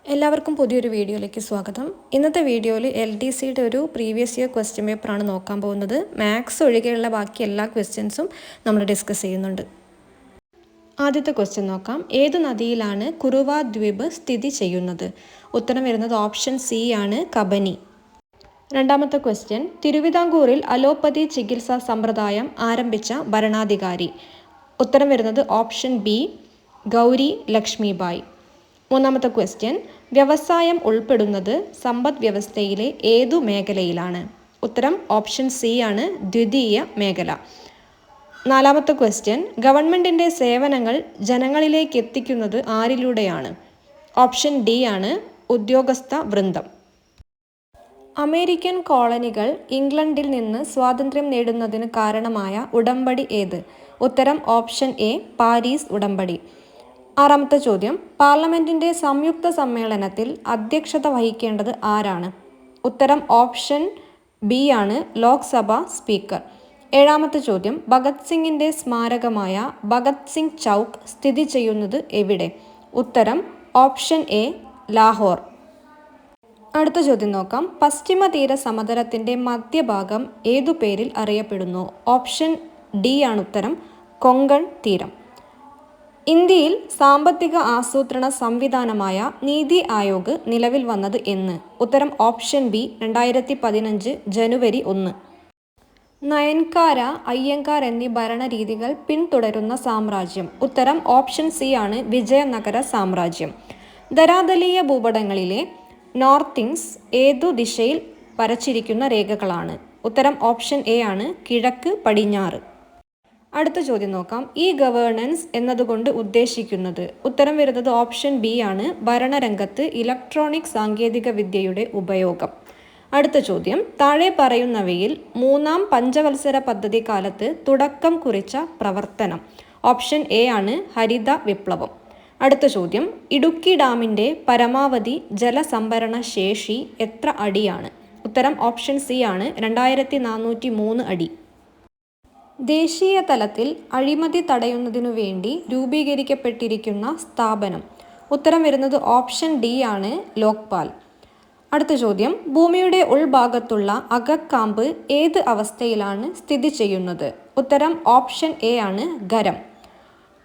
എല്ലാവർക്കും പുതിയൊരു വീഡിയോയിലേക്ക് സ്വാഗതം. ഇന്നത്തെ വീഡിയോയിൽ LDCയുടെ ഒരു പ്രീവിയസ് ഇയർ ക്വസ്റ്റ്യൻ പേപ്പറാണ് നോക്കാൻ പോകുന്നത്. മാത്സ് ഒഴികെയുള്ള ബാക്കി എല്ലാ ക്വസ്റ്റ്യൻസും നമ്മൾ ഡിസ്കസ് ചെയ്യുന്നുണ്ട്. ആദ്യത്തെ ക്വസ്റ്റ്യൻ നോക്കാം. ഏത് നദിയിലാണ് കുറുവ ദ്വീപ് സ്ഥിതി ചെയ്യുന്നത്? ഉത്തരം വരുന്നത് ഓപ്ഷൻ സി ആണ്, കബനി. രണ്ടാമത്തെ ക്വസ്റ്റ്യൻ, തിരുവിതാംകൂറിൽ അലോപ്പതി ചികിത്സാ സമ്പ്രദായം ആരംഭിച്ച ഭരണാധികാരി? ഉത്തരം വരുന്നത് ഓപ്ഷൻ ബി, ഗൗരി ലക്ഷ്മിബായി. മൂന്നാമത്തെ ക്വസ്റ്റ്യൻ, വ്യവസായം ഉൾപ്പെടുന്നത് സമ്പദ് വ്യവസ്ഥയിലെ ഏതു മേഖലയിലാണ്? ഉത്തരം ഓപ്ഷൻ സി ആണ്, ദ്വിതീയ മേഖല. നാലാമത്തെ ക്വസ്റ്റ്യൻ, ഗവൺമെൻറ്റിൻ്റെ സേവനങ്ങൾ ജനങ്ങളിലേക്ക് എത്തിക്കുന്നത് ആരിലൂടെയാണ്? ഓപ്ഷൻ ഡി ആണ്, ഉദ്യോഗസ്ഥ വൃന്ദം. അമേരിക്കൻ കോളനികൾ ഇംഗ്ലണ്ടിൽ നിന്ന് സ്വാതന്ത്ര്യം നേടുന്നതിന് കാരണമായ ഉടമ്പടി ഏത്? ഉത്തരം ഓപ്ഷൻ എ, പാരീസ് ഉടമ്പടി. ആറാമത്തെ ചോദ്യം, പാർലമെൻറ്റിൻ്റെ സംയുക്ത സമ്മേളനത്തിൽ അധ്യക്ഷത വഹിക്കേണ്ടത് ആരാണ്? ഉത്തരം ഓപ്ഷൻ ബി ആണ്, ലോക്സഭ സ്പീക്കർ. ഏഴാമത്തെ ചോദ്യം, ഭഗത് സിംഗിൻ്റെ സ്മാരകമായ ഭഗത് സിംഗ് ചൗക്ക് സ്ഥിതി ചെയ്യുന്നത് എവിടെ? ഉത്തരം ഓപ്ഷൻ എ, ലാഹോർ. അടുത്ത ചോദ്യം നോക്കാം. പശ്ചിമ തീര സമതലത്തിൻ്റെ മധ്യഭാഗം ഏതു പേരിൽ അറിയപ്പെടുന്നു? ഓപ്ഷൻ ഡി ആണ് ഉത്തരം, കൊങ്കൺ തീരം. ഇന്ത്യയിൽ സാമ്പത്തിക ആസൂത്രണ സംവിധാനമായ നീതി ആയോഗ് നിലവിൽ വന്നത് എന്ന്? ഉത്തരം ഓപ്ഷൻ ബി, 2015 ജനുവരി 1. നയൻകാര, അയ്യങ്കാർ എന്നീ ഭരണരീതികൾ പിന്തുടരുന്ന സാമ്രാജ്യം? ഉത്തരം ഓപ്ഷൻ സി ആണ്, വിജയനഗര സാമ്രാജ്യം. ധരാതലീയ ഭൂപടങ്ങളിലെ നോർത്തിങ്സ് ഏതു ദിശയിൽ വരച്ചിരിക്കുന്ന രേഖകളാണ്? ഉത്തരം ഓപ്ഷൻ എ ആണ്, കിഴക്ക് പടിഞ്ഞാറ്. അടുത്ത ചോദ്യം നോക്കാം. ഈ ഗവേണൻസ് എന്നതുകൊണ്ട് ഉദ്ദേശിക്കുന്നത്? ഉത്തരം വരുന്നത് ഓപ്ഷൻ ബി ആണ്, ഭരണരംഗത്ത് ഇലക്ട്രോണിക് സാങ്കേതിക വിദ്യയുടെ ഉപയോഗം. അടുത്ത ചോദ്യം, താഴെ പറയുന്നവയിൽ മൂന്നാം പഞ്ചവത്സര പദ്ധതി കാലത്ത് തുടക്കം കുറിച്ച പ്രവർത്തനം? ഓപ്ഷൻ എ ആണ്, ഹരിത വിപ്ലവം. അടുത്ത ചോദ്യം, ഇടുക്കി ഡാമിൻ്റെ പരമാവധി ജലസംഭരണ ശേഷി എത്ര അടിയാണ്? ഉത്തരം ഓപ്ഷൻ സി ആണ്, 2403 അടി. ദേശീയ തലത്തിൽ അഴിമതി തടയുന്നതിനു വേണ്ടി രൂപീകരിക്കപ്പെട്ടിരിക്കുന്ന സ്ഥാപനം? ഉത്തരം വരുന്നത് ഓപ്ഷൻ ഡി ആണ്, ലോക്പാൽ. അടുത്ത ചോദ്യം, ഭൂമിയുടെ ഉൾഭാഗത്തുള്ള അകക്കാമ്പ് ഏത് അവസ്ഥയിലാണ് സ്ഥിതി ചെയ്യുന്നത്? ഉത്തരം ഓപ്ഷൻ എ ആണ്, ഖരം.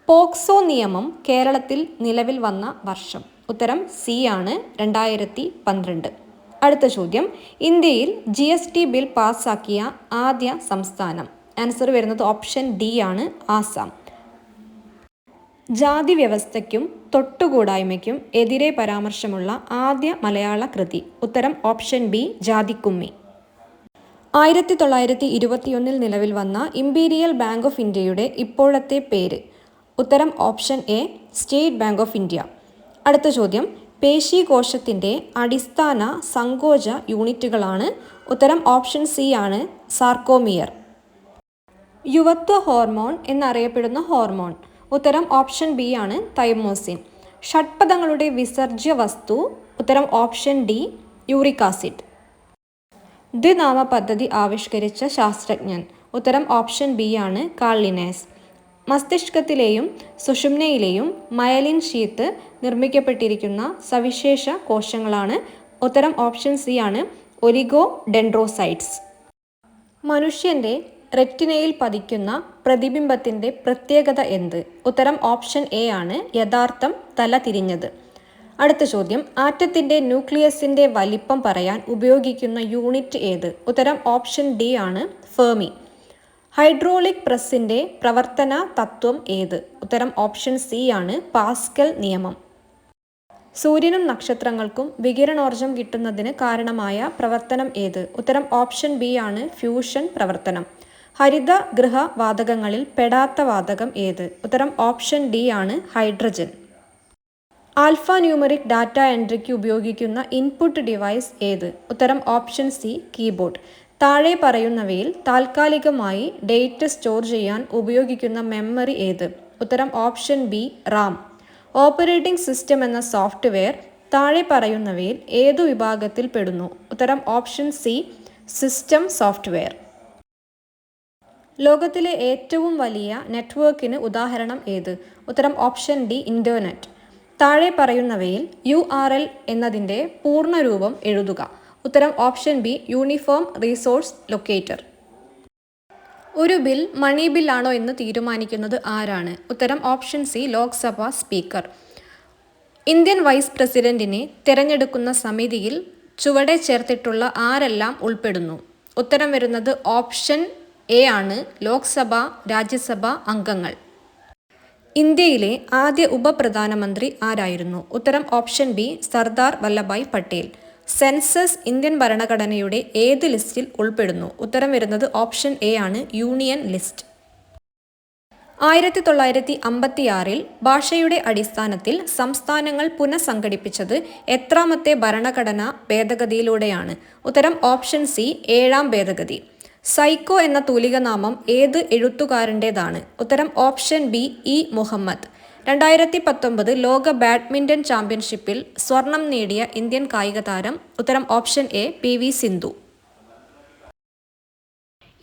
പോക്സോ നിയമം കേരളത്തിൽ നിലവിൽ വന്ന വർഷം? ഉത്തരം സി ആണ്, 2012. അടുത്ത ചോദ്യം, ഇന്ത്യയിൽ GST ബിൽ പാസ്സാക്കിയ ആദ്യ സംസ്ഥാനം? ആൻസർ വരുന്നത് ഓപ്ഷൻ ഡി ആണ്, ആസാം. ജാതി വ്യവസ്ഥയ്ക്കും തൊട്ടുകൂടായ്മയ്ക്കും എതിരെ പരാമർശമുള്ള ആദ്യ മലയാള കൃതി? ഉത്തരം ഓപ്ഷൻ ബി, ജാതിക്കുമ്മി. 1921 നിലവിൽ വന്ന ഇംപീരിയൽ ബാങ്ക് ഓഫ് ഇന്ത്യയുടെ ഇപ്പോഴത്തെ പേര്? ഉത്തരം option A, state bank of India. അടുത്ത ചോദ്യം, പേശീകോശത്തിൻ്റെ അടിസ്ഥാന സങ്കോച യൂണിറ്റുകളാണ്? ഉത്തരം ഓപ്ഷൻ സി ആണ്, സാർക്കോമിയർ. യുവത്വ ഹോർമോൺ എന്നറിയപ്പെടുന്ന ഹോർമോൺ? ഉത്തരം ഓപ്ഷൻ ബി ആണ്, തൈമോസിൻ. ഷഡ്പദങ്ങളുടെ വിസർജ്യ വസ്തു? ഉത്തരം ഓപ്ഷൻ ഡി, യൂറിക് ആസിഡ്. ദ്വിനാമ പദ്ധതി ആവിഷ്കരിച്ച ശാസ്ത്രജ്ഞൻ? ഉത്തരം ഓപ്ഷൻ ബി ആണ്, കാൾ ലിനേസ്. മസ്തിഷ്കത്തിലെയും സുഷുമ്നയിലെയും മയലിൻ ഷീത്ത് നിർമ്മിക്കപ്പെട്ടിരിക്കുന്ന സവിശേഷ കോശങ്ങളാണ്? ഉത്തരം ഓപ്ഷൻ സി ആണ്, ഒലിഗോ ഡെൻഡ്രോസൈറ്റ്സ്. മനുഷ്യൻ്റെ റെറ്റിനയിൽ പതിക്കുന്ന പ്രതിബിംബത്തിൻ്റെ പ്രത്യേകത എന്ത്? ഉത്തരം ഓപ്ഷൻ എ ആണ്, യഥാർത്ഥം തല തിരിഞ്ഞത്. അടുത്ത ചോദ്യം, ആറ്റത്തിൻ്റെ ന്യൂക്ലിയസിൻ്റെ വലിപ്പം പറയാൻ ഉപയോഗിക്കുന്ന യൂണിറ്റ് ഏത്? ഉത്തരം ഓപ്ഷൻ ഡി ആണ്, ഫെർമി. ഹൈഡ്രോളിക് പ്രസ്സിൻ്റെ പ്രവർത്തന തത്വം ഏത്? ഉത്തരം ഓപ്ഷൻ സി ആണ്, പാസ്കൽ നിയമം. സൂര്യനും നക്ഷത്രങ്ങൾക്കും വികിരണോർജം കിട്ടുന്നതിന് കാരണമായ പ്രവർത്തനം ഏത്? ഉത്തരം ഓപ്ഷൻ ബി ആണ്, ഫ്യൂഷൻ പ്രവർത്തനം. ഹരിത ഗൃഹ വാതകങ്ങളിൽ പെടാത്ത വാതകം ഏത്? ഉത്തരം ഓപ്ഷൻ ഡി ആണ്, ഹൈഡ്രജൻ. ആൽഫ ന്യൂമറിക് ഡാറ്റ എൻട്രിക്ക് ഉപയോഗിക്കുന്ന ഇൻപുട്ട് ഡിവൈസ് ഏത്? ഉത്തരം ഓപ്ഷൻ സി, കീബോർഡ്. താഴെ പറയുന്നവയിൽ താൽക്കാലികമായി ഡേറ്റ് സ്റ്റോർ ചെയ്യാൻ ഉപയോഗിക്കുന്ന മെമ്മറി ഏത്? ഉത്തരം option B, Ram. Operating system എന്ന സോഫ്റ്റ്വെയർ താഴെ പറയുന്നവയിൽ ഏതു വിഭാഗത്തിൽ പെടുന്നു? ഉത്തരം ഓപ്ഷൻ സി, സിസ്റ്റം സോഫ്റ്റ്വെയർ. ലോകത്തിലെ ഏറ്റവും വലിയ നെറ്റ്വർക്കിന് ഉദാഹരണം ഏത്? ഉത്തരം ഓപ്ഷൻ ഡി, ഇൻ്റർനെറ്റ്. താഴെ പറയുന്നവയിൽ URL എന്നതിൻ്റെ പൂർണ്ണരൂപം എഴുതുക. ഉത്തരം option B uniform resource locator. ഒരു ബിൽ മണി ബില്ലാണോ എന്ന് തീരുമാനിക്കുന്നത് ആരാണ്? ഉത്തരം option C Lok Sabha speaker. Indian vice പ്രസിഡന്റിനെ തിരഞ്ഞെടുക്കുന്ന സമിതിയിൽ ചുവടെ ചേർത്തിട്ടുള്ള ആരെല്ലാം ഉൾപ്പെടുന്നു? ഉത്തരം വരുന്നത് ഓപ്ഷൻ എ ആണ്, ലോക്സഭ രാജ്യസഭ അംഗങ്ങൾ. ഇന്ത്യയിലെ ആദ്യ ഉപപ്രധാനമന്ത്രി ആരായിരുന്നു? ഉത്തരം option B Sardar Vallabhbhai Patel. Census Indian ഭരണഘടനയുടെ ഏത് ലിസ്റ്റിൽ ഉൾപ്പെടുന്നു? ഉത്തരം വരുന്നത് ഓപ്ഷൻ എ ആണ്, യൂണിയൻ ലിസ്റ്റ്. 1956 ഭാഷയുടെ അടിസ്ഥാനത്തിൽ സംസ്ഥാനങ്ങൾ പുനഃസംഘടിപ്പിച്ചത് എത്രാമത്തെ ഭരണഘടനാ ഭേദഗതിയിലൂടെയാണ്? ഉത്തരം ഓപ്ഷൻ സി 7ാം ഭേദഗതി. സൈക്കോ എന്ന തൂലികനാമം ഏത് എഴുത്തുകാരൻ്റേതാണ്? ഉത്തരം ഓപ്ഷൻ ബി ഇ മുഹമ്മദ്. 2019 ലോക ബാഡ്മിൻ്റൺ ചാമ്പ്യൻഷിപ്പിൽ സ്വർണം നേടിയ ഇന്ത്യൻ കായിക താരം? ഉത്തരം ഓപ്ഷൻ എ PV സിന്ധു.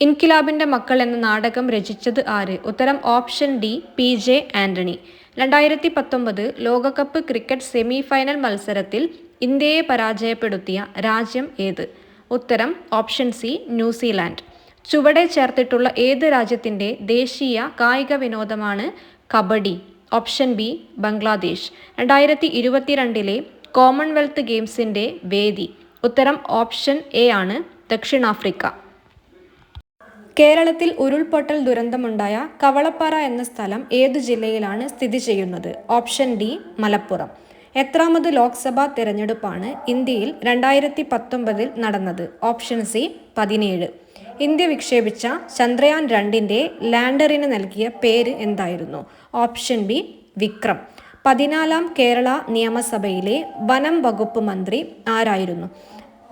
ഇൻക്വിലാബിൻ്റെ മക്കൾ എന്ന നാടകം രചിച്ചത് ആര്? ഉത്തരം ഓപ്ഷൻ ഡി PJ ആൻ്റണി. 2019 ലോകകപ്പ് ക്രിക്കറ്റ് സെമി ഫൈനൽ മത്സരത്തിൽ ഇന്ത്യയെ പരാജയപ്പെടുത്തിയ രാജ്യം ഏത്? ഉത്തരം ഓപ്ഷൻ സി ന്യൂസിലാൻഡ്. ചുവടെ ചേർത്തിട്ടുള്ള ഏത് രാജ്യത്തിൻ്റെ ദേശീയ കായിക വിനോദമാണ് kabaddi? Option B Bangladesh. 2022 Commonwealth ഗെയിംസിൻ്റെ വേദി? ഉത്തരം ഓപ്ഷൻ എ ആണ്, ദക്ഷിണാഫ്രിക്ക. കേരളത്തിൽ ഉരുൾപൊട്ടൽ ദുരന്തമുണ്ടായ കവളപ്പാറ എന്ന സ്ഥലം ഏതു ജില്ലയിലാണ് സ്ഥിതി ചെയ്യുന്നത്? Option D Malappuram. എത്രാമത് ലോക്സഭാ തെരഞ്ഞെടുപ്പാണ് ഇന്ത്യയിൽ 2019 നടന്നത്? Option C 17. ഇന്ത്യ വിക്ഷേപിച്ച ചന്ദ്രയാൻ 2ൻ്റെ ലാൻഡറിന് നൽകിയ പേര് എന്തായിരുന്നു? Option B Vikram. 14ാം കേരള നിയമസഭയിലെ വനം വകുപ്പ് മന്ത്രി ആരായിരുന്നു?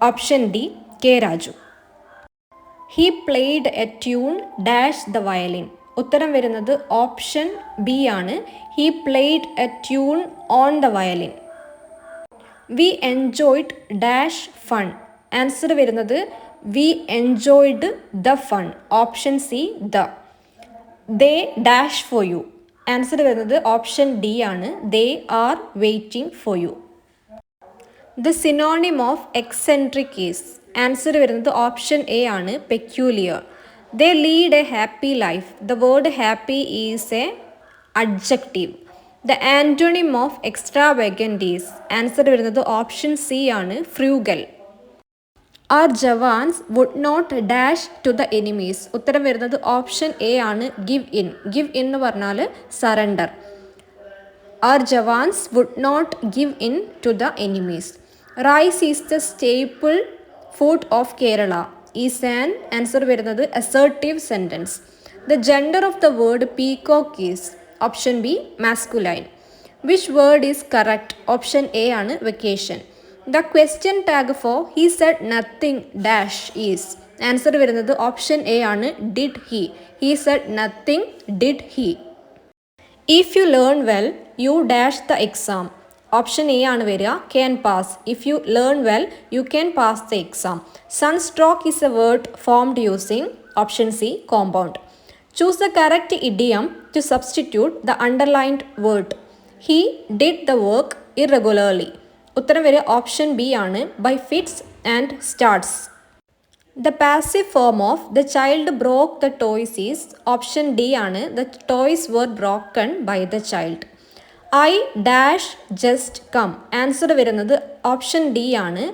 Option D K Raju. He played a tune dash the violin. ഉത്തരം വരുന്നത് ഓപ്ഷൻ ബി ആണ്, he played a tune on the violin. We enjoyed dash fun. Answer വരുന്നത് we enjoyed the fun. Option C the. They dash for you. Answer വരുന്നത് option D ആണ്, they are waiting for you. The synonym of eccentric is? Answer വരുന്നത് option A ആണ്, peculiar. They lead a happy life. The word happy is a adjective. The antonym of extravagant is? Answer വരുന്നത് option C ആണ്, frugal. Are jawans would not dash to the enemies? ഉത്തരം വരുന്നത് option A ആണ്, give in. Give in എന്ന് പറഞ്ഞാൽ surrender. Are jawans would not give in to the enemies. Rice is the staple food of Kerala is an? Answer വരുന്നത് assertive sentence. The gender of the word peacock is? Option B masculine. Which word is correct? Option A ആണ്, vacation. The question tag for he said nothing dash is? Answer വരുന്നത് option A ആണ്, did he. He said nothing, did he. If you learn well you dash the exam? Option A ആണ് വരിക, can pass. If you learn well you can pass the exam. Sunstroke is a word formed using? Option C compound. Choose the correct idiom to substitute the underlined word. He did the work irregularly. ഉത്തരം വരിക option B ആണ്, by fits and starts. The passive form of the child broke the toys is? Option D ആണ്, the toys were broken by the child. I dash just come. Answer വരുന്നത് option D ആണ്,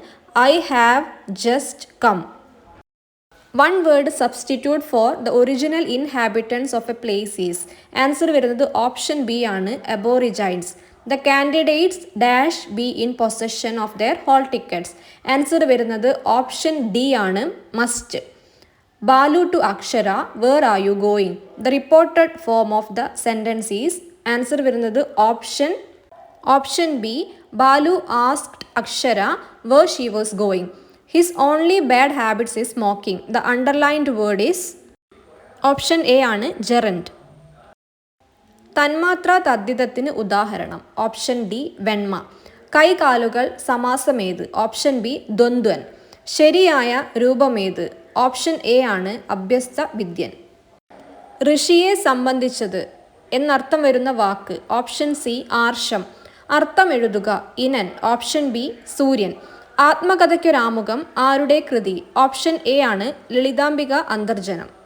I have just come. One word substitute for the original inhabitants of a place is? Answer വരുന്നത് option B ആണ്, aborigines. The candidates dash be in possession of their hall tickets. Answer വരുന്നത് option D ആണ്, must. Balu to Akshara, where are you going? The reported form of the sentence is? Answer വരുന്നത് option B, Balu asked Akshara where she was going. His only bad habits is smoking. The underlined word is? Option A ആണ്, gerund. തന്മാത്ര തദ്ധിതത്തിന് ഉദാഹരണം? Option D വെണ്മ. കൈകാലുകൾ സമാസമേത്? Option B ദ്വന്ദ്വൻ. ശരിയായ രൂപമേത്? Option A ആണ്, അഭ്യസ്ത വിദ്യൻ. ഋഷിയെ സംബന്ധിച്ചത് എന്നർത്ഥം വരുന്ന വാക്ക്? ഓപ്ഷൻ സി ആർഷം. അർത്ഥമെഴുതുക. ഇനൻ. ഓപ്ഷൻ ബി സൂര്യൻ. ആത്മകഥയ്ക്കൊരാമുഖം ആരുടെ കൃതി? ഓപ്ഷൻ എ ആണ് ലളിതാംബിക അന്തർജനം.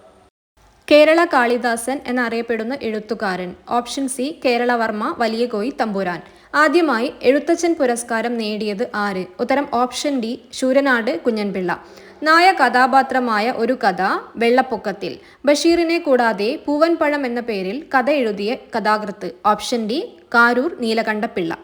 കേരള കാളിദാസൻ എന്നറിയപ്പെടുന്ന എഴുത്തുകാരൻ? ഓപ്ഷൻ സി കേരളവർമ്മ വലിയ കോയി തമ്പുരാൻ. ആദ്യമായി എഴുത്തച്ഛൻ പുരസ്കാരം നേടിയത് ആര്? ഉത്തരം ഓപ്ഷൻ ഡി ശൂരനാട് കുഞ്ഞൻപിള്ള. നായ കഥാപാത്രമായ ഒരു കഥ? വെള്ളപ്പൊക്കത്തിൽ. ബഷീറിനെ കൂടാതെ പൂവൻപഴം എന്ന പേരിൽ കഥ എഴുതിയ കഥാകൃത്ത്? Option D Karoor Neelakanta Pillai.